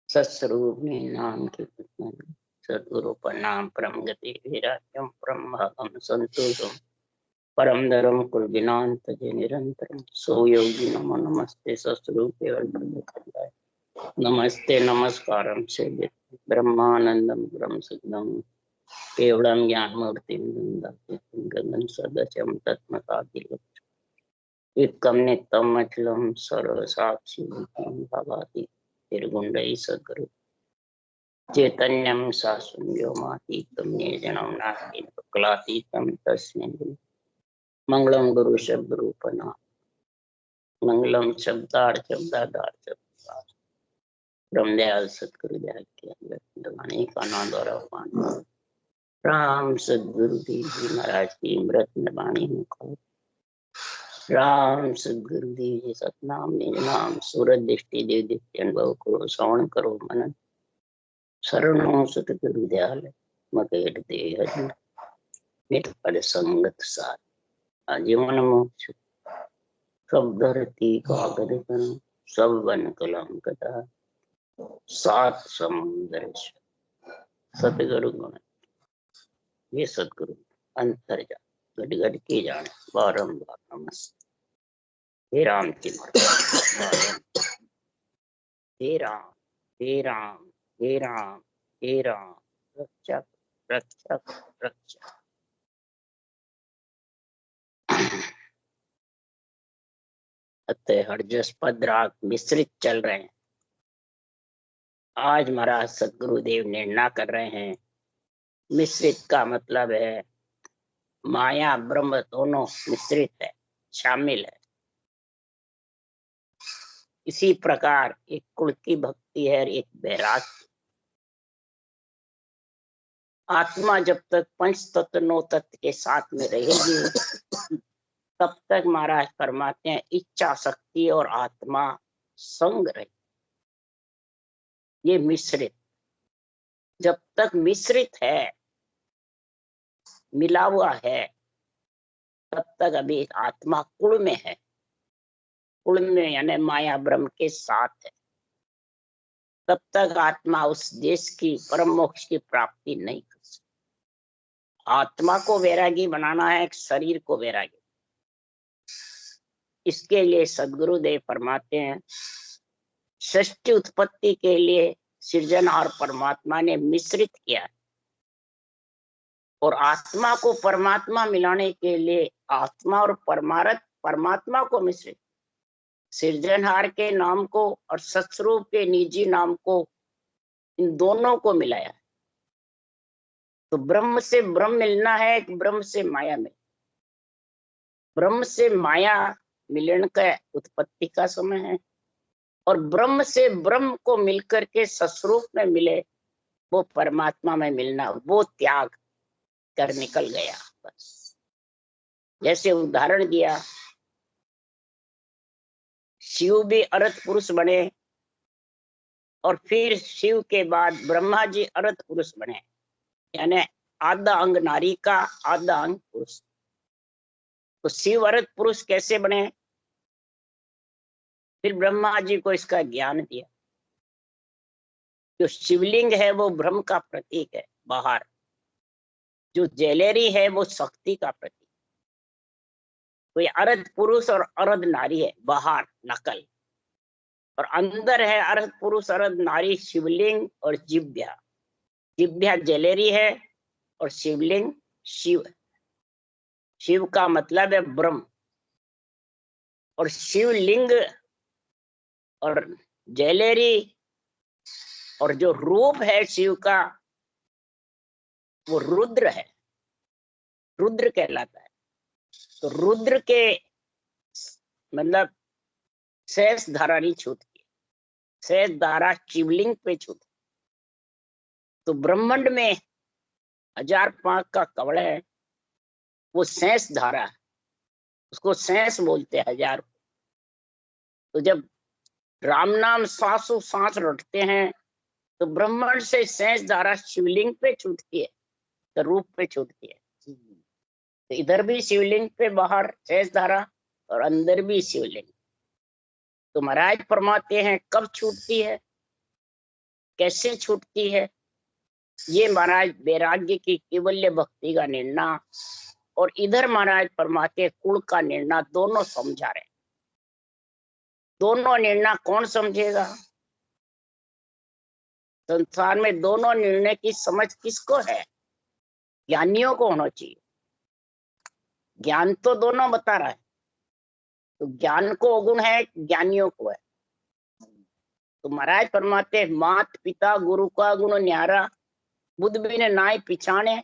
सत्स्वरूप नाम के सद्गुरु प्रणाम परम गति विराजम परम भागम संतोषम परम धर्म कुल विनांत जे निरंतरम सो योगी नमो नमस्ते सत्स्वरूप नमस्ते नमस्कारम से ब्रह्मानंदम ब्रह्म सिद्धम केवलम ज्ञान मूर्ति गगन सदस्यम तत्मतादिल एकम नित्यम अखिलम सर्व साक्षी भगवती निर्गुंडई सद्गुरु चैतन्यम शास्त्रम व्योमातीतम निर्जनम नास्ति कलातीतम तस्मै मंगलम गुरु शब्द रूपना मंगलम शब्दार्थ शब्दाधार शब्दार्थ ब्रह्मदयाल सतगुरु दयाल के वाणी का नाम द्वारा राम सदगुरु देव जी महाराज की अमृत वाणी मुख राम सदगुरु देव जी सतनाम निज नाम सूरत दृष्टि देव दृष्टि अनुभव करो श्रवण करो मनन शरणों सतगुरु दयाल मकेट देह मिट पद संगत सार आजीवन मोक्ष सब धरती कागद कन सब वन कलम कथा सात समुद्र सतगुरु गुण ये सतगुरु अंतर जा गट गट के जाने बारंबार नमस्ते हे राम की हे राम हे राम हे राम हे राम रक्षक रक्षक रक्षक। अतः हरजसपद राग मिश्रित चल रहे हैं। आज महाराज सदगुरुदेव निर्णय कर रहे हैं। मिश्रित का मतलब है माया ब्रह्म दोनों मिश्रित है, शामिल है। इसी प्रकार एक कुल की भक्ति है और एक वैराग्य। आत्मा जब तक पंच तत्व नौ तत्व के साथ में रहेगी तब तक महाराज फरमाते हैं इच्छा शक्ति और आत्मा संग रहे। ये मिश्रित जब तक मिश्रित है, मिला हुआ है, तब तक अभी आत्मा कुल में है। कुल में यानी माया ब्रह्म के साथ है। तब तक आत्मा उस देश की परम मोक्ष की प्राप्ति नहीं कर सकती। आत्मा को वैरागी बनाना है, शरीर को वैरागी। इसके लिए सदगुरुदेव फरमाते हैं सृष्टि उत्पत्ति के लिए सृजनहार परमात्मा ने मिश्रित किया और आत्मा को परमात्मा मिलाने के लिए आत्मा और परमात्मा को मिश्रित, सृजनहार के नाम को और सत्स्वरूप के निजी नाम को, इन दोनों को मिलाया। तो ब्रह्म से ब्रह्म मिलना है, ब्रह्म से माया मिल, ब्रह्म से माया मिलन का उत्पत्ति का समय है और ब्रह्म से ब्रह्म को मिलकर के सस्वरूप में मिले, वो परमात्मा में मिलना, वो त्याग कर निकल गया। बस जैसे उदाहरण दिया, शिव भी अर्थ पुरुष बने और फिर शिव के बाद ब्रह्मा जी अर्थ पुरुष बने, यानी आधा अंग नारी का आधा अंग पुरुष। तो शिव अर्थ पुरुष कैसे बने? फिर ब्रह्मा जी को इसका ज्ञान दिया। जो शिवलिंग है वो ब्रह्म का प्रतीक है बाहर, जो ज्वेलरी है वो शक्ति का प्रतीक। तो ये अर्ध पुरुष और अर्ध नारी है बाहर नकल, और अंदर है अर्ध पुरुष अर्ध नारी शिवलिंग और जिभ्या। जिभ्या ज्वेलरी है और शिवलिंग शिव है। शिव का मतलब है ब्रह्म, और शिवलिंग और ज्वेलरी और जो रूप है शिव का वो रुद्र है, रुद्र कहलाता है। तो रुद्र के मतलब शेष धारा नहीं छूटती, शेष धारा शिवलिंग पे छूटती। तो ब्रह्मांड में 1005 का कवड़ है, वो शेष धारा है, उसको शेष बोलते हैं 1000। तो जब राम नाम सांसों सांस रटते हैं तो ब्रह्मांड से शेष धारा शिवलिंग पे छूटती है, तो रूप पे छूटती है। तो इधर भी शिवलिंग पे बाहर शेष धारा और अंदर भी शिवलिंग। तो महाराज फरमाते हैं कब छूटती है, कैसे छूटती है, ये महाराज वैराग्य की केवल्य भक्ति का निर्णय और इधर महाराज फरमाते कुल का निर्णय दोनों समझा रहे। दोनों निर्णय कौन समझेगा? संसार में दोनों निर्णय की समझ किसको है? ज्ञानियों को होना चाहिए। ज्ञान तो दोनों बता रहा है, तो ज्ञान को अवगुण है, ज्ञानियों को है। तो महाराज फरमाते मात पिता गुरु का गुण न्यारा, बुद्ध बिन नाय पिछाने।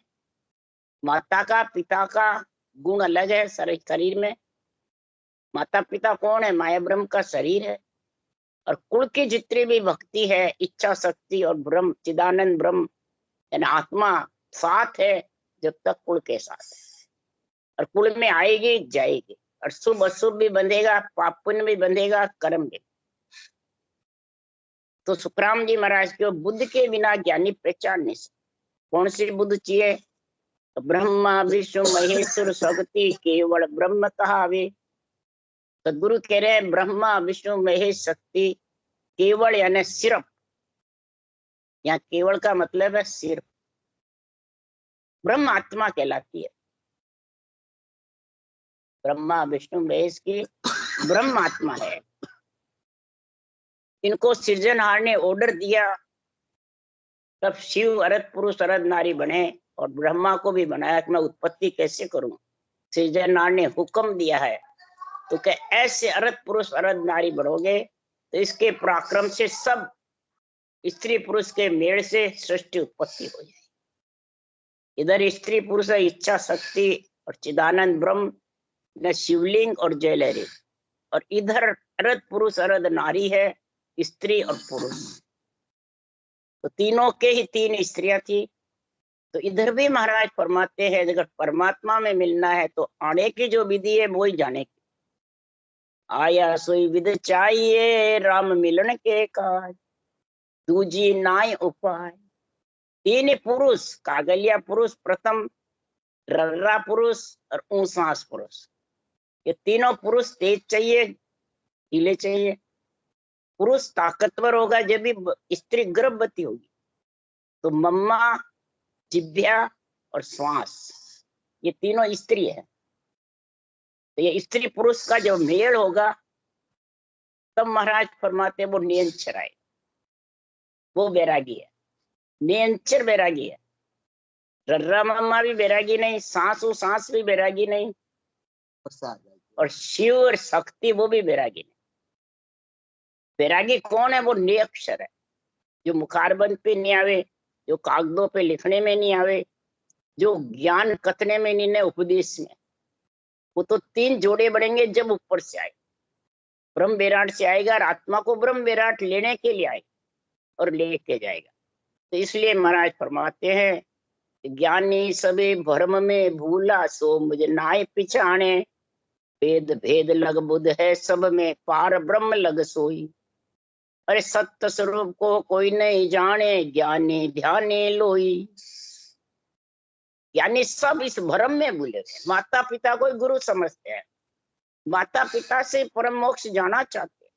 माता का पिता का गुण अलग है शरीर में। माता पिता कौन है? माया ब्रह्म का शरीर है। और कुल की जितनी भी भक्ति है, इच्छा शक्ति और ब्रह्म चिदानंद ब्रह्म यानी आत्मा साथ है जब तक कुल के साथ है। और कुल में आएगी जाएगी, और शुभ अशुभ भी बंधेगा, पाप पुण्य भी बंधेगा, कर्म भी। तो सुखराम जी महाराज को बुद्ध के बिना ज्ञानी पहचान नहीं सकते। कौन सी बुद्ध चाहिए? तो ब्रह्मा विष्णु महेश्वर शक्ति केवल ब्रह्म कहावे। सदगुरु कह रहे हैं ब्रह्मा विष्णु महेश शक्ति केवल यानी सिर्फ। यहाँ केवल का मतलब है सिर्फ। ब्रह्म आत्मा कहलाती है। ब्रह्मा विष्णु महेश की ब्रह्म आत्मा है। इनको सृजनहार ने ऑर्डर दिया, तब शिव अरत पुरुष अरत नारी बने, और ब्रह्मा को भी बनाया कि मैं उत्पत्ति कैसे करूं। सृजनहार ने हुक्म दिया है तो क्या ऐसे अरत पुरुष अरत नारी बनोगे तो इसके पराक्रम से सब स्त्री पुरुष के मेल से सृष्टि उत्पत्ति हो जाए। इधर स्त्री पुरुष है इच्छा शक्ति और चिदानंद ब्रह्म न शिवलिंग और जयलहरी, और इधर अरत पुरुष अरत नारी है स्त्री और पुरुष। तो तीनों के ही तीन स्त्रियां थी। तो इधर भी महाराज फरमाते हैं अगर परमात्मा में मिलना है तो आने की जो विधि है वो ही जाने की। आया सोई विध चाहिए राम मिलन के काज, दूजी नाय उपाय। तीन पुरुष, कागलिया पुरुष प्रथम, रर्रा पुरुष और ऊंसास पुरुष। ये तीनों पुरुष तेज चाहिए, ढीले चाहिए। पुरुष ताकतवर होगा जब भी स्त्री गर्भवती होगी। तो मम्मा, जिभ्या और श्वास, ये तीनों स्त्री है। तो ये स्त्री पुरुष का जब मेल होगा तब महाराज फरमाते वो नियंचर आए, वो बैरागी है। नियंचर बैरागी है। रर्रा मम्मा भी बैरागी नहीं, सांसू सांस भी बैरागी नहीं, और शिव और शक्ति वो भी बैरागी नहीं। बैरागी कौन है? वो निरक्षर है, जो मुखारबंद पे नहीं आवे, जो कागजों पे लिखने में नहीं आवे, जो ज्ञान कथने में नहीं, उपदेश में। वो तो तीन जोड़े बढ़ेंगे जब ऊपर से आए, ब्रह्म विराट से आएगा और आत्मा को ब्रह्म विराट लेने के लिए आएगा और लेके जाएगा। तो इसलिए महाराज फरमाते हैं ज्ञानी सबे भ्रम में भूला, सो मुझे नाय पिछाने। भेद भेद लग बुध है सब में, पार ब्रह्म लग सोई। अरे सत्य स्वरूप को कोई नहीं जाने, ज्ञानी ध्याने लोई। यानी सब इस भ्रम में भूले गए। माता पिता को गुरु समझते हैं, माता पिता से परम मोक्ष जाना चाहते हैं,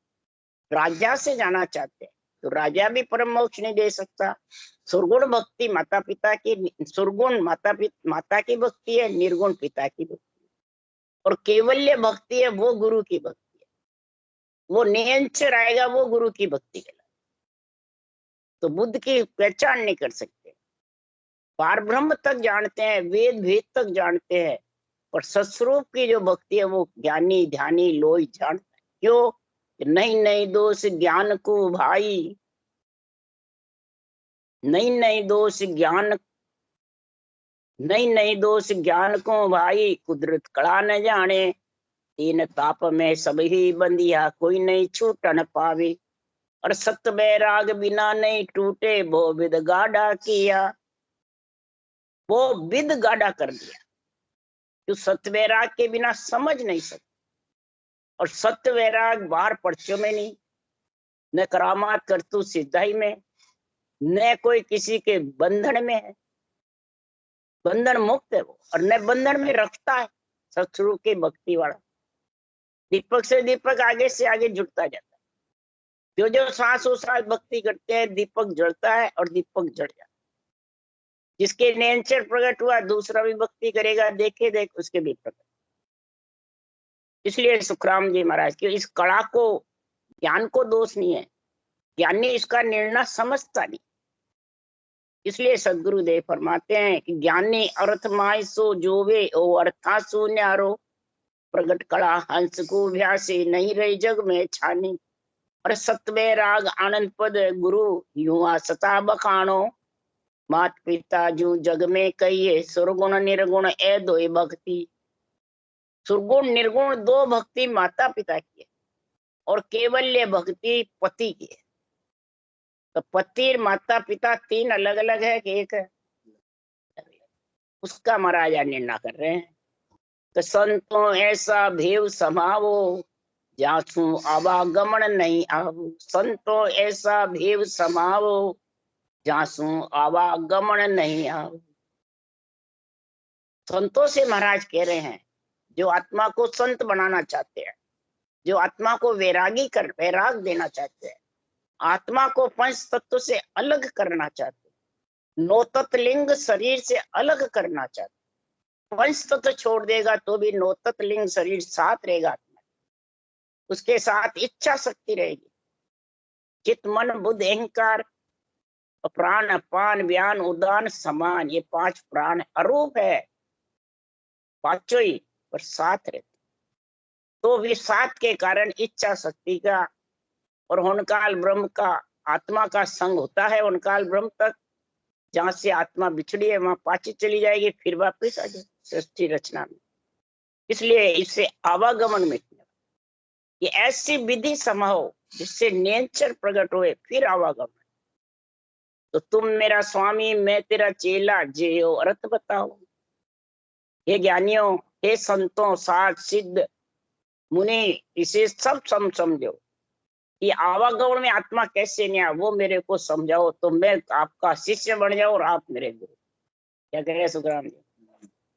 राजा से जाना चाहते हैं, तो राजा भी परम मोक्ष नहीं दे सकता। सुरगुण भक्ति माता पिता की, सुरगुण माता की भक्ति है, निर्गुण पिता की भक्ति है, और केवल्य भक्ति है वो गुरु की भक्ति है। वो नियंचर आएगा वो गुरु की भक्ति के। तो बुद्ध की पहचान नहीं कर सकते। पार ब्रह्म तक जानते हैं, वेद भेद तक जानते हैं, पर सत्स्वरूप की जो भक्ति है वो ज्ञानी ध्यानी लोई जानता है। क्यों? नहीं नहीं दोष ज्ञान को भाई, नहीं नहीं दोष ज्ञान, नहीं नहीं दोष ज्ञान को भाई, कुदरत कड़ा न जाने। तीन ताप में सब ही बंदिया, कोई नहीं छूट न पावे। और सत्य बैराग बिना नहीं टूटे, वो विद गाढ़ा किया, वो विद गाढ़ा कर दिया। जो सत्य वैराग के बिना समझ नहीं सकते। और सत्य वैराग बाहर पर्चों में नहीं, न करामात करतू सिद्धाई में, न कोई किसी के बंधन में है, बंधन मुक्त है वो, और न बंधन में रखता है। सत्स्वरूप की भक्ति वाला दीपक से दीपक आगे से आगे जुड़ता जाता है। जो जो सांस सांस भक्ति करते हैं, दीपक जलता है और दीपक जल जाता है। जिसके नेचर प्रकट हुआ, दूसरा भी भक्ति करेगा, देखे देख उसके भी प्रकट। इसलिए सुखराम जी महाराज की इस कला को, ज्ञान को दोष नहीं है, ज्ञानी इसका निर्णय समझता नहीं। इसलिए सदगुरुदेव फरमाते हैं कि ज्ञानी अर्थ माय सो जोवे ओ अर्था सो न्यारो, प्रगट कला हंस को भ्यासी नहीं रही जग में छानी। और सतवे राग आनंद पद गुरु युवा सता बखानो, मात पिता जू जग में कहिए सुरगुण निर्गुण ए दो भक्ति। सुरगुण निर्गुण दो भक्ति माता पिता की है, और केवल्य भक्ति पति की है। तो पति माता पिता तीन अलग अलग है कि एक है? उसका महाराजा निर्णय कर रहे हैं। तो संतों ऐसा भेव समावो, जासू आवागमन नहीं आवो। संतों ऐसा भेव समावो, जासू आवागमन नहीं आवो। संतों से महाराज कह रहे हैं, जो आत्मा को संत बनाना चाहते हैं, जो आत्मा को वैराग देना चाहते हैं, आत्मा को पंच तत्व से अलग करना चाहते हैं, नौ तत्व लिंग शरीर से अलग करना चाहते हैं। पंच तत्व छोड़ देगा तो भी नौ तत्व लिंग शरीर साथ रहेगा, उसके साथ इच्छा शक्ति रहेगी। चित मन बुद्ध अहंकार, प्राण अपान व्यान उदान समान, ये पांच प्राण अरूप है, पांचों ही पर साथ रहते। तो भी साथ के कारण इच्छा शक्ति का और होनकाल ब्रह्म का, आत्मा का संग होता है होनकाल ब्रह्म तक। जहां से आत्मा बिछड़ी है वहां पाछी चली जाएगी, फिर वापिस आ जाए सृष्टि रचना में। इसलिए इससे आवागमन में ये ऐसी विधि समाओ जिससे नेचर प्रकट होए, फिर आवागमन। तो तुम मेरा स्वामी मैं तेरा चेला, जेयो अर्थ बताओ। हे ज्ञानियों, हे संतों, साध सिद्ध मुनि, इसे सब समझो कि आवागमन में आत्मा कैसे नहीं आ, वो मेरे को समझाओ, तो मैं आपका शिष्य बन जाऊं और आप मेरे गुरु। क्या कह रहे सुखराम जी?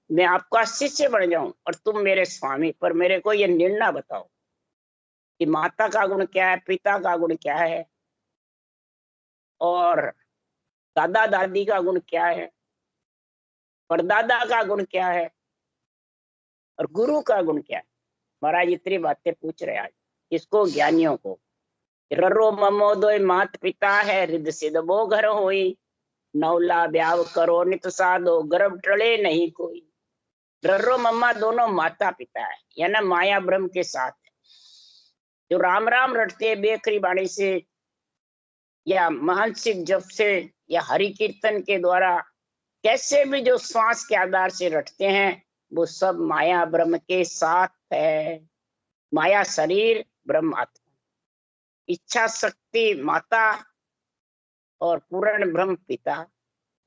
मैं आपका शिष्य बन जाऊं और तुम मेरे स्वामी। पर मेरे को ये निर्णय बताओ कि माता का गुण क्या है, पिता का गुण क्या है, और दादा दादी का गुण क्या है, परदादा का गुण क्या है, और गुरु का गुण क्या है। महाराज इतनी बातें पूछ रहे आज किसको? ज्ञानियों को। ररो ममोदय मात पिता है, हृदय सिद्ध वो घर होई, नौला ब्याव करो नित साधो, गर्भ टले नहीं कोई। ररो मम्मा दोनों माता पिता है, यानी माया ब्रह्म के साथ है। जो राम राम रटते बेखरी बाणी से या मानसिक जप से या हरि कीर्तन के द्वारा, कैसे भी जो श्वास के आधार से रटते हैं, वो सब माया ब्रह्म के साथ है। माया शरीर, ब्रह्म आत्मा। इच्छा शक्ति माता और पूर्ण ब्रह्म पिता,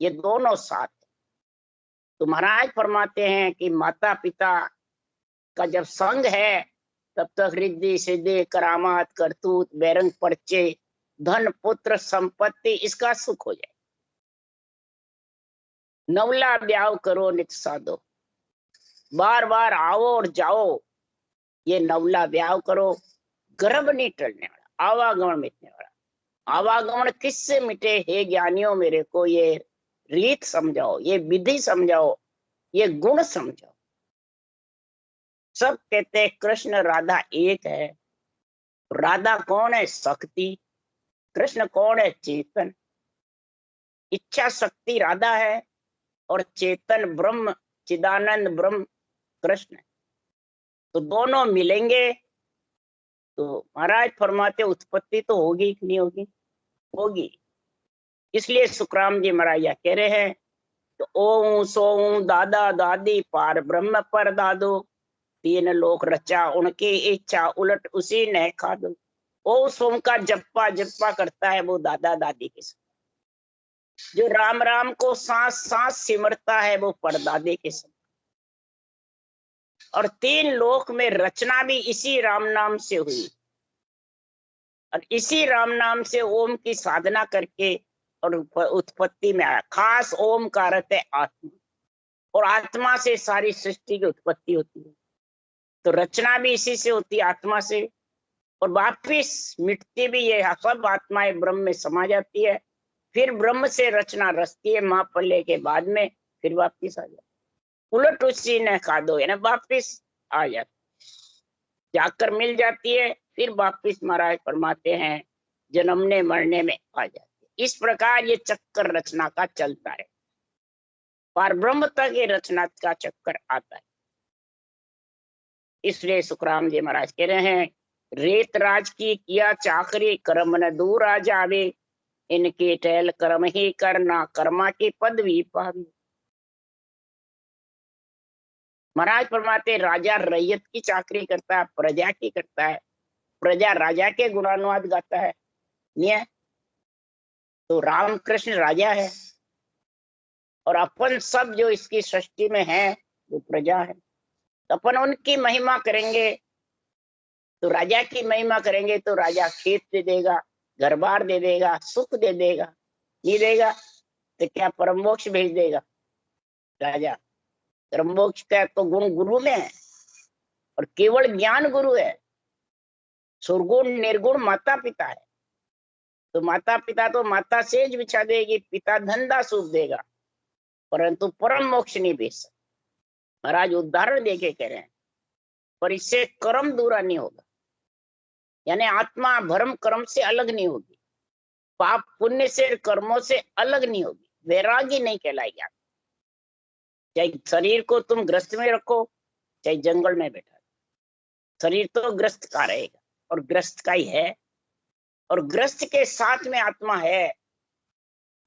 ये दोनों साथ है। तो महाराज फरमाते हैं कि माता पिता का जब संग है, तब तक रिद्धि सिद्धि करामात करतूत बैरंग पर्चे धन पुत्र संपत्ति इसका सुख हो जाए। नवला ब्याह करो नित साधो, बार बार आओ और जाओ, ये नवला ब्याह करो। गर्भ नहीं टलने वाला, आवागमन मिटने वाला। आवागमन किससे मिटे? हे ज्ञानियों, मेरे को ये रीत समझाओ, ये विधि समझाओ, ये गुण समझाओ। सब कहते हैं कृष्ण राधा एक है। राधा कौन है? शक्ति। कृष्ण कौन है? चेतन। इच्छा शक्ति राधा है और चेतन ब्रह्म, चिदानंद ब्रह्म कृष्ण। तो दोनों मिलेंगे तो महाराज फरमाते उत्पत्ति तो होगी कि नहीं होगी? होगी। इसलिए सुखराम जी महाराज कह रहे हैं, तो ओम सोम दादा दादी पार ब्रह्म पर दादो, तीन लोक रचा उनकी इच्छा उलट उसी ने खा दो। ओ सोम का जप्पा जप्पा करता है वो दादा दादी के साथ। जो राम राम को सांस सांस सिमरता है वो परदादे के साथ। और तीन लोक में रचना भी इसी राम नाम से हुई, और इसी राम नाम से ओम की साधना करके और उत्पत्ति में आया। खास ओम का अर्थ है आत्मा, और आत्मा से सारी सृष्टि की उत्पत्ति होती है। तो रचना भी इसी से होती है, आत्मा से। और वापिस मिटती भी है, सब आत्माएं ब्रह्म में समा जाती है, फिर ब्रह्म से रचना रचती है महाप्रलय के बाद में, फिर वापिस आ जाती, उलट उसी ने खादो है ना, वापिस आ जाती, जाकर मिल जाती है, फिर वापिस महाराज फरमाते हैं जन्मने मरने में आ जाती है। इस प्रकार ये चक्कर रचना का चलता है, पर ब्रह्म तक ये रचना का चक्कर आता है। इसलिए सुखराम जी महाराज कह रहे हैं, रेत राज की किया चाकरी, कर्म न दूर आ जावे, इनके टहल कर्म ही करना, कर्मा की पदवी पावी। महाराज फरमाते राजा रैयत की चाकरी करता है, प्रजा की करता है, प्रजा राजा के गुणानुवाद गाता है, नहीं है? तो रामकृष्ण राजा है और अपन सब जो इसकी सृष्टि में है वो प्रजा है, तो अपन उनकी महिमा करेंगे, तो राजा की महिमा करेंगे तो राजा खेत दे देगा, घर बार दे देगा, सुख दे देगा, नहीं देगा तो क्या परम मोक्ष भेज देगा राजा? परम मोक्ष का तो गुण गुरु में है, और केवल ज्ञान गुरु है। सुरगुण निर्गुण माता पिता है, तो माता पिता तो माता सेज बिछा देगी, पिता धंधा सूख देगा, परंतु परम मोक्ष नहीं भेज सकता। महाराज उदाहरण देके कह रहे हैं, पर इससे कर्म दूरा नहीं होगा, यानी आत्मा भरम कर्म से अलग नहीं होगी, पाप पुण्य से कर्मों से अलग नहीं होगी, वैरागी नहीं कहलाएगी। चाहे शरीर को तुम ग्रस्त में रखो, चाहे जंगल में बैठा, शरीर तो ग्रस्त का रहेगा और ग्रस्त का ही है, और ग्रस्त के साथ में आत्मा है।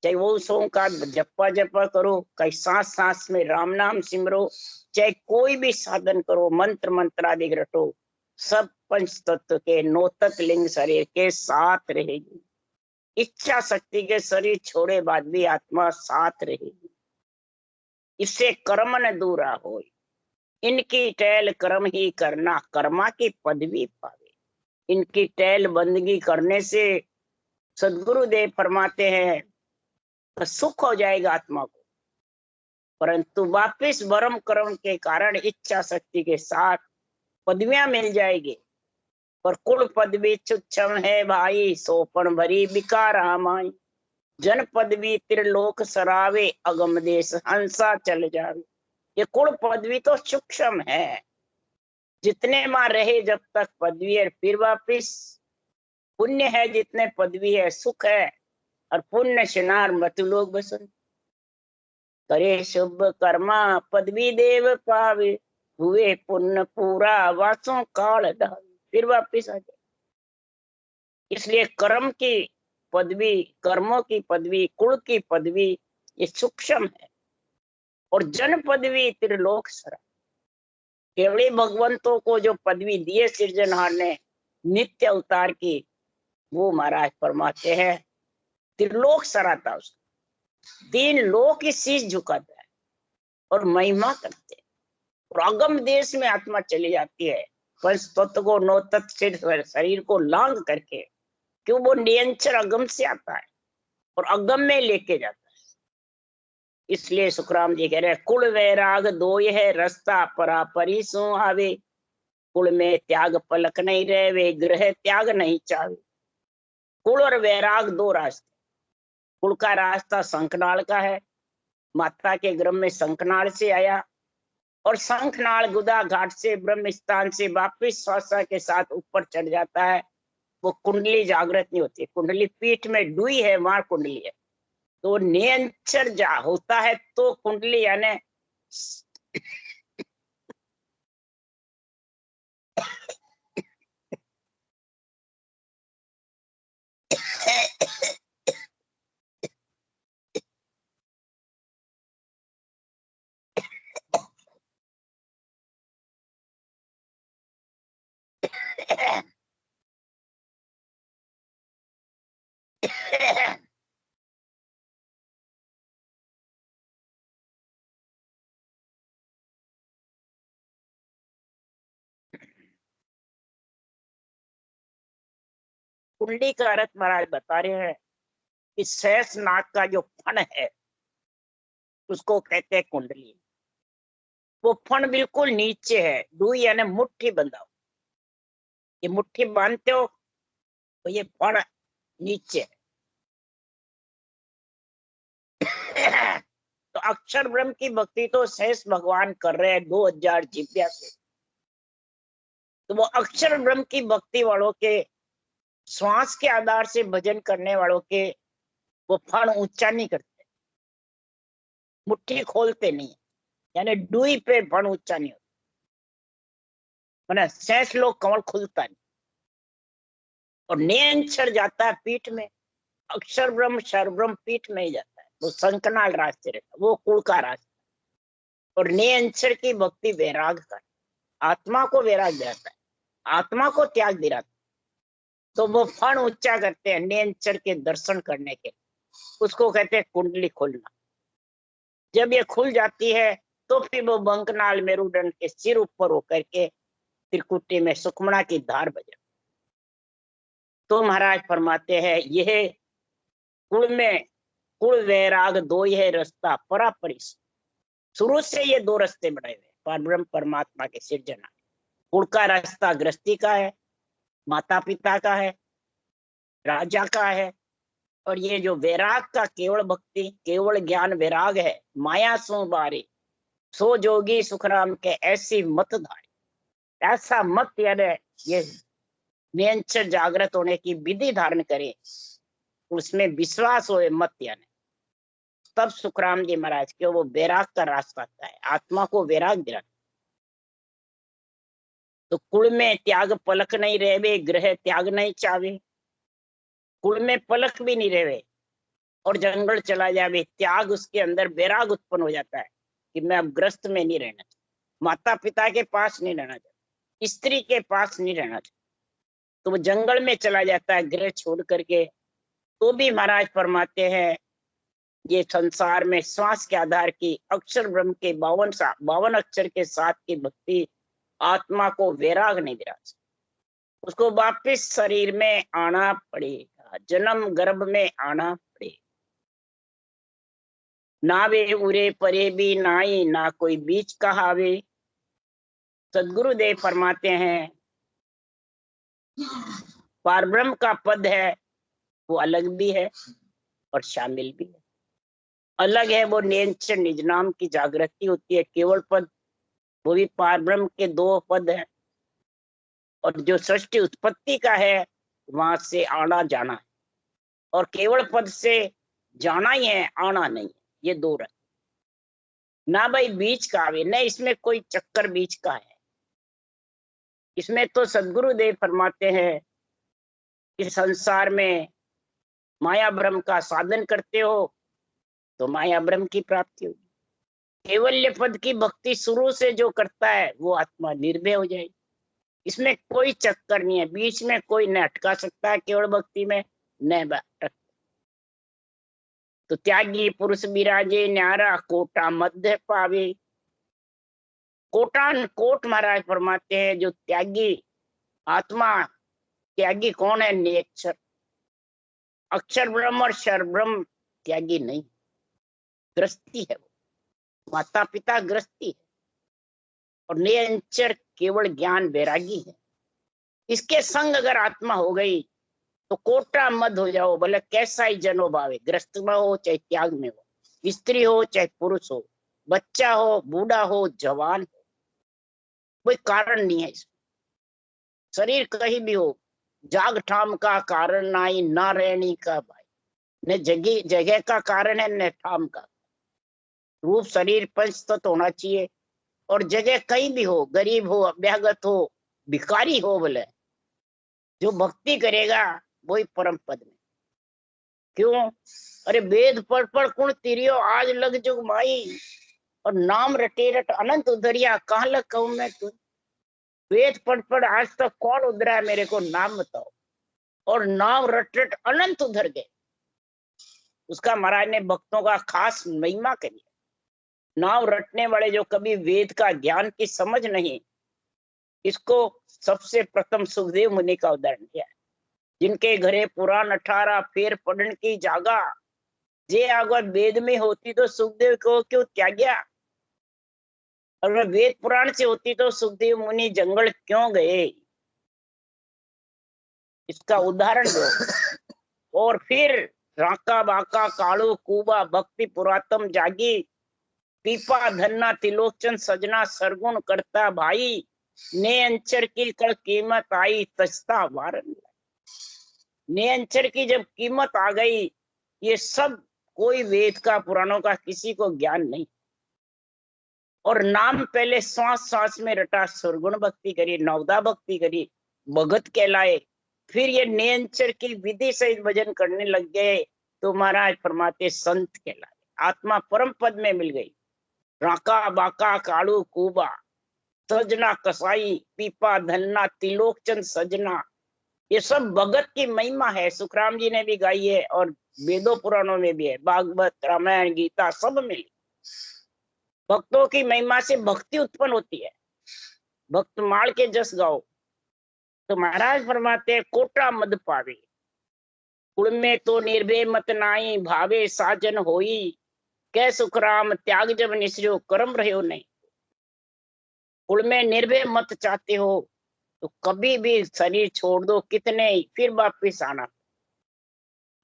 चाहे वो सो का जप्पा जप्पा करो, कहीं सांस सांस में राम नाम सिमरो, चाहे कोई भी साधन करो, मंत्र मंत्रादि रटो, सब पंच तत्व के नौतक लिंग शरीर के साथ रहेगी। इच्छा शक्ति के शरीर छोड़े बाद भी आत्मा साथ रहेगी। इससे कर्म न दूरा हो, इनकी टहल कर्म ही करना, कर्मा की पदवी पावे। इनकी टहल बंदगी करने से सदगुरुदेव फरमाते हैं तो सुख हो जाएगा आत्मा को, परंतु वापिस भरम कर्म के कारण इच्छा शक्ति के साथ पदवियां मिल जाएगी। पर कुल पदवी तुच्छम है भाई, सोपन भरी बिकार माई, जन पदवी त्रिलोक सरावे, अगम देश हंसा चल जावे। ये कुल पदवी तो सूक्ष्म है, जितने मां रहे जब तक पदवी है, फिर वापिस पुण्य है, जितने पदवी है सुख है, और पुण्य शिनार मतुलोक बसन, करे शुभ कर्मा पदवी देव पावे, हुए पुण्य पूरा वासों काल ढावे, फिर वापिस आ जाए। इसलिए कर्म की पदवी, कर्मों की पदवी, कुल की पदवी ये सूक्ष्म है, और जन पदवी त्रिलोक सरा। केवली भगवंतों को जो पदवी दिए सृजनहार ने नित्य अवतार की, वो महाराज फरमाते हैं त्रिलोक सराता, उसका 3 लोक की शीश झुकाता है और महिमा करते हैं, और अगम देश में आत्मा चली जाती है, पंच तत्व को नौ तत्व शरीर को लांग करके, क्यों वो नियंचर अगम से आता है और अगम में लेके जाता है। इसलिए सुखराम जी कह रहे हैं, कुल वैराग दो यह रास्ता, परा परी सो आवे, कुल में त्याग पलक नहीं रहे, वे ग्रह त्याग नहीं चाहे। कुल और वैराग 2 रास्ते, कुल का रास्ता शंखनाल का है, माता के गर्भ में शंखनाल से आया, और शंखनाल गुदा घाट से ब्रह्म स्थान से वापिस श्वासा के साथ ऊपर चढ़ जाता है। वो कुंडली जागृत नहीं होती, कुंडली पीठ में डुई है, वहां कुंडली है, तो नियंचर जा होता है तो कुंडली यानी कुंडली का अर्थ महाराज बता रहे हैं कि शेष नाग का जो फण है उसको कहते हैं कुंडली। वो फण बिल्कुल नीचे है, डुई यानी मुट्ठी बंधा, ये मुट्ठी बांधते हो तो ये फण नीचे तो अक्षर ब्रह्म की भक्ति तो शेष भगवान कर रहे हैं 2000 जीव्या से। तो वो अक्षर ब्रह्म की भक्ति वालों के श्वास के आधार से भजन करने वालों के वो फण ऊंचा नहीं करते, मुट्ठी खोलते नहीं, यानी डुई पे फण ऊंचा नहीं होता, मैंने शेष लोग कमल खुलता नहीं और नियंक्षर जाता है पीठ में, अक्षर ब्रह्म शर ब्रह्म पीठ में ही जाता है, वो संकनाल रास्ते रहता, वो कुल का रास्ता। और नियंक्षर की भक्ति वैराग का, आत्मा को वैराग दिलाता है, आत्मा को त्याग दिलाता है। तो वो फण ऊंचा करते हैं नियंक्षर के दर्शन करने के, उसको कहते हैं कुंडली खुलना। जब ये खुल जाती है तो फिर वो बंकनाल मेरुदंड के सिर ऊपर होकर के त्रिकुटी में सुखमणा की धार बजा। तो महाराज फरमाते हैं यह कुल में कुल वैराग दो ही है रास्ता परापरि। शुरू से ये दो रास्ते बनाए हुए, परब्रह्म परमात्मा के सिर्जना। कुल का रास्ता गृहस्थी का है, माता पिता का है, राजा का है, और ये जो वैराग का केवल भक्ति केवल ज्ञान वैराग है, माया सो बारी सो जोगी सुखराम के ऐसी मत धारी। ऐसा मत यानी ये नियंत्रण जागृत होने की विधि धारण करे, उसमें विश्वास होए मत यानी, तब सुखराम जी महाराज के वो वैराग का रास्ता आता है, आत्मा को वैराग दिलाना। तो कुल में त्याग पलक नहीं रहे, ग्रह त्याग नहीं चावे, कुल में पलक भी नहीं रहे और जंगल चला जावे, त्याग उसके अंदर वैराग उत्पन्न हो जाता है कि मैं अब ग्रस्त में नहीं रहना चाहता, माता पिता के पास नहीं रहना चाहता, स्त्री के पास नहीं रहना चाहता, तो वो जंगल में चला जाता है गृह छोड़ करके। तो भी महाराज फरमाते हैं ये संसार में श्वास के आधार की अक्षर ब्रह्म के 52 अक्षर के साथ की भक्ति आत्मा को वैराग नहीं दिला, उसको वापिस शरीर में आना पड़ेगा, जन्म गर्भ में आना पड़ेगा। ना वे उरे परे भी नाई, ना कोई बीच कहावे। सदगुरुदेव फरमाते हैं पारब्रह्म का पद है वो अलग भी है और शामिल भी है। अलग है वो नियंत्रण निज नाम की जागृति होती है, केवल पद वो भी पारब्रह्म के 2 पद है, और जो सृष्टि उत्पत्ति का है वहां से आना जाना है, और केवल पद से जाना ही है, आना नहीं है, ये 2 रहे। ना भाई बीच का आवे, नहीं इसमें कोई चक्कर बीच का है। इसमें तो सदगुरुदेव फरमाते हैं कि संसार में माया ब्रह्म का साधन करते हो तो माया ब्रह्म की प्राप्ति होगी। केवल्य पद की भक्ति शुरू से जो करता है वो आत्मा निर्भय हो जाएगी, इसमें कोई चक्कर नहीं है, बीच में कोई न अटका सकता है केवल भक्ति में, न अटक। तो त्यागी पुरुष विराजे न्यारा, कोटा मध्य पावे। कोटान कोट महाराज फरमाते हैं जो त्यागी आत्मा, त्यागी कौन है? नियक्षर, अक्षर ब्रह्म और शर ब्रह्म त्यागी नहीं, ग्रस्ती है वो, माता पिता ग्रस्ती है, और नियंचर केवल ज्ञान वैरागी है। इसके संग अगर आत्मा हो गई तो कोटा मत हो जाओ, भले कैसा ही जनो भावे, ग्रस्त में हो चाहे त्याग में हो, स्त्री हो चाहे पुरुष हो, बच्चा हो बूढ़ा हो जवान हो, कोई कारण नहीं है इसमें। शरीर कहीं भी हो, जाग ठाम का कारण नाई, ना रहनी का भाई, न जगह जगह का कारण है न ठाम का। रूप शरीर पंच तत्व होना चाहिए, और जगह कहीं भी हो, गरीब हो अभ्यागत हो भिखारी हो, बोले जो भक्ति करेगा वही परम पद में। क्यों? अरे वेद पढ़ कुण तिरियो आज लग जुग माई, और नाम रटे रट अनंत उधरिया, कहाँ लग कहूं मैं तू। वेद पढ़ आज तक कौन उधरा है, मेरे को नाम बताओ, और नाम रट रट अनंत उधर गए। उसका महाराज ने भक्तों का खास महिमा करी। नाम रटने वाले जो कभी वेद का ज्ञान की समझ नहीं, इसको सबसे प्रथम सुखदेव मुनि का उदाहरण दिया है, जिनके घरे पुराण 18 फेर पढ़ने की जागा, जे अगर वेद में होती तो सुखदेव को क्यों त्याग्या, अगर वेद पुराण से होती तो सुखदेव मुनि जंगल क्यों गए। इसका उदाहरण दो। और फिर राका बाका कालू कूबा भक्ति पुरातम जागी पीपा धन्ना तिलोचन सजना सरगुण करता भाई ने अंचर की कल कीमत आई तजता वारन। ने अंचर की जब कीमत आ गई, ये सब कोई वेद का पुराणों का किसी को ज्ञान नहीं। और नाम पहले श्वास श्वास में रटा, सुरगुण भक्ति करी, नवदा भक्ति करी, भगत कहलाए। फिर ये नियंचर की विधि से भजन करने लग गए तो महाराज फरमाते संत कहलाए, आत्मा परम पद में मिल गई। राका बाका कालू कूबा सजना कसाई पीपा धन्ना तिलोचन सजना, ये सब भगत की महिमा है। सुखराम जी ने भी गाई है और वेदों पुराणों में भी है, भागवत रामायण गीता सब में। भक्तों की महिमा से भक्ति उत्पन्न होती है। भक्त माल के जस गाओ तो महाराज फरमाते हैं कोटा मद पावे कुल में तो निर्भय मत नाई भावे साजन होई कै सुखराम त्याग जब निसरो कर्म रहो नहीं। कुल में निर्भय मत चाहते हो तो कभी भी शरीर छोड़ दो, कितने ही फिर वापिस आना।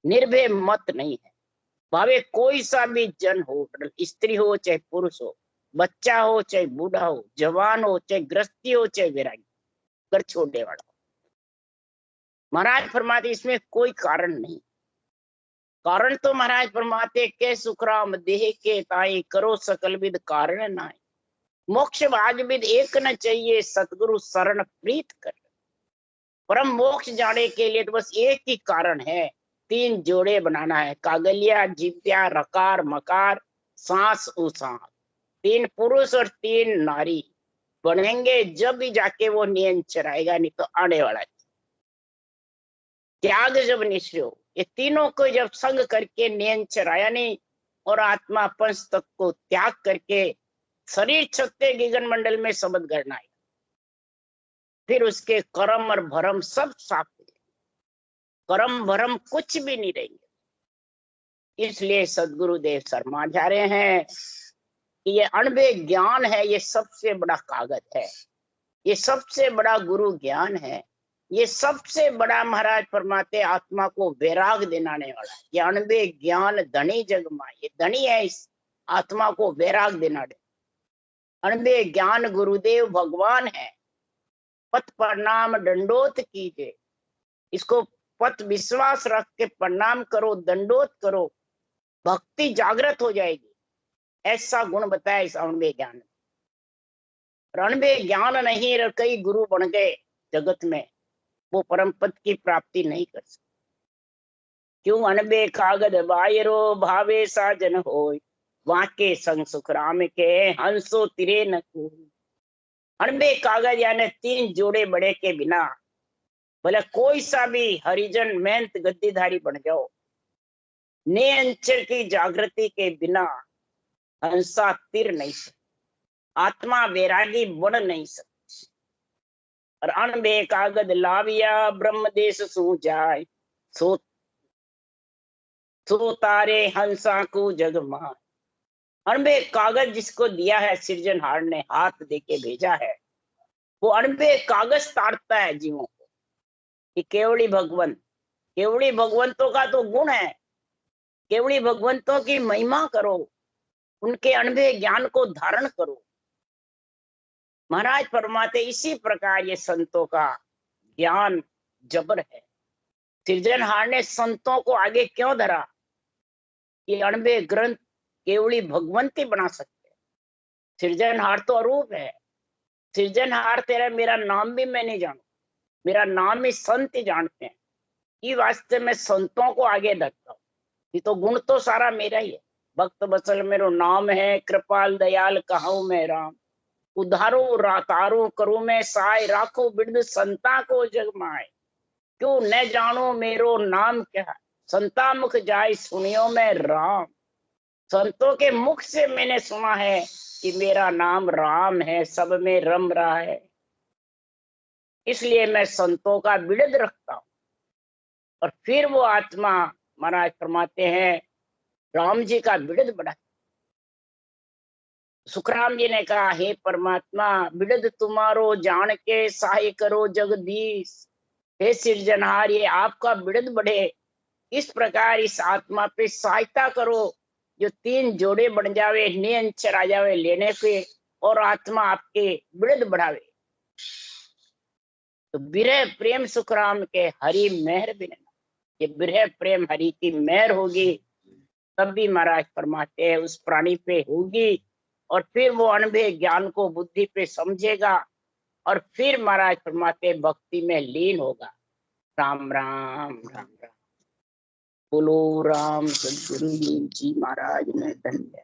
निर्भय मत नहीं है, भावे कोई सा भी जन हो, स्त्री हो चाहे पुरुष हो, बच्चा हो चाहे बूढ़ा हो, जवान हो चाहे गृहस्थी हो चाहे वैरागी, घर छोड़ने वाला हो। महाराज फरमाते इसमें कोई कारण नहीं। कारण तो महाराज फरमाते के सुखराम देह के ताई करो सकल विद कारण नाई, मोक्ष भाग विद एक न चाहिए सतगुरु शरण प्रीत कर। परम मोक्ष जाने के लिए तो बस एक ही कारण है, 3 जोड़े बनाना है, कागलिया जिव्या रकार मकार सांस उसास, 3 पुरुष और 3 नारी बनेंगे जब भी जाके वो नियंचर आएगा, नहीं तो आने वाला है। त्याग जब निश्चयो, ये तीनों को जब संग करके नियंचर आया नहीं और आत्मा पंच तक को त्याग करके शरीर छत्ते गगन मंडल में शब्द करना है, फिर उसके कर्म और भरम सब साफ हो जाएंगे, कर्म भरम कुछ भी नहीं रहेंगे। इसलिए सदगुरुदेव शर्मा जा रहे हैं कि ये अणबे ज्ञान है, ये सबसे बड़ा कागज है, ये सबसे बड़ा गुरु ज्ञान है, ये सबसे बड़ा महाराज फरमाते आत्मा को वैराग दिलाने वाला है। ये अणबे ज्ञान धनी जगमा, ये धनी है इस आत्मा को वैराग दिला दे। अणबे ज्ञान गुरुदेव भगवान है, पथ प्रणाम दंडोत कीजिए, इसको पथ विश्वास रख के प्रणाम करो, दंडोत करो, भक्ति जागृत हो जाएगी। ऐसा गुण बताया इस अणबे ज्ञान। अणबे ज्ञान नहीं, कई गुरु बन गए जगत में, वो परम पद की प्राप्ति नहीं कर सकते। क्यों? अणबे कागद बायरो भावे साजन होय वाके संग सुखराम के हंसो तिरे न कोई। अणबे कागज यानी 3 जोड़े बड़े के बिना भले कोई सा भी हरिजन मेहनत गद्दीधारी बन जाओ, ने अंचर की जागृति के बिना हंसा तिर नहीं सकती, आत्मा वैरागी बन नहीं सकती। और अणबे कागज लाविया ब्रह्म देश सू जाए सो तारे हंसा को जग मार। अणबे कागज जिसको दिया है सृजनहार ने, हाथ देके भेजा है, वो अणबे कागज तारता है जीवों को कि केवली भगवंत, केवली भगवंतों का तो गुण है, केवली भगवंतों की महिमा करो, उनके अणबे ज्ञान को धारण करो। महाराज फरमाते इसी प्रकार ये संतों का ज्ञान जबर है। सृजनहार ने संतों को आगे क्यों धरा? ये अणबे ग्रंथ केवली भगवंती बना सकते हैं। सृजनहार तो अरूप है, सृजनहार तेरा मेरा नाम भी मैं नहीं जानू, मेरा नाम ही संत ही जानते हैं। ये वास्ते में संतों को आगे धरता हूँ, ये तो गुण तो सारा मेरा ही है। भक्त बसल मेरो नाम है, कृपाल दयाल कहूँ मैं राम, उधारो रातारो करूँ मैं साय, राखो बिरद संता को जगमाए। क्यों न जानो मेरो नाम क्या, संता मुख जाय सुनियो मैं राम। संतों के मुख से मैंने सुना है कि मेरा नाम राम है, सब में रम रहा है, इसलिए मैं संतों का बिरद रखता हूँ। और फिर वो आत्मा महाराज फरमाते हैं राम जी का बिरद बढ़ा। सुखराम जी ने कहा हे परमात्मा बिरद तुम्हारो जान के सहाय करो जगदीश, हे सिरजनहार, ये आपका बिरद बढ़े, इस प्रकार इस आत्मा पे सहायता करो, जो 3 जोड़े बन जावे, नियंचर आ जावे लेने पे, और आत्मा आपके बिरद बढ़ावे। तो विरह प्रेम सुखराम के हरि मेहर बिना, ये विरह प्रेम हरि की मेहर होगी, तब भी महाराज फरमाते हैं उस प्राणी पे होगी, और फिर वो अनुभव ज्ञान को बुद्धि पे समझेगा, और फिर महाराज फरमाते भक्ति में लीन होगा। राम राम राम राम। बोलो राम सदगुरु जी महाराज ने धन्य,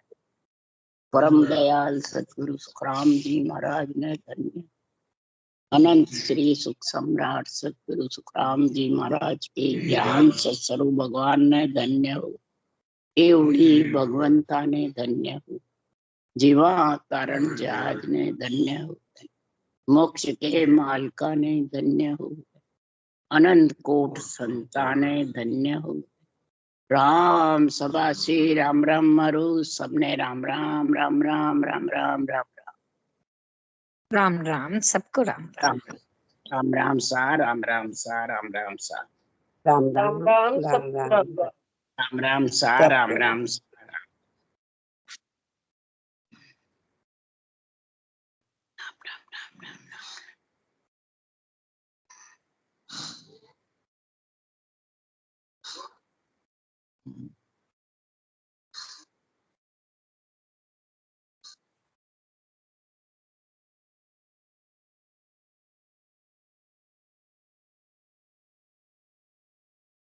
परम दयाल सदगुरु सुखराम जी महाराज ने धन्य, अनंत श्री सुख सम्राट सदगुरु सुखराम जी महाराज के ज्ञान से सर्व भगवान ने धन्य हो, एवढी भगवंता ने धन्य हो, जीवा कारण जहाज ने धन्य हो, मोक्ष के मालका ने धन्य हो, अनंत कोट संताने धन्य हो। राम सभा श्री राम राम मरु सबने राम राम राम राम राम राम राम राम राम सबको राम राम राम राम सा राम राम सा राम राम सा राम राम राम राम राम राम राम सा राम राम सा।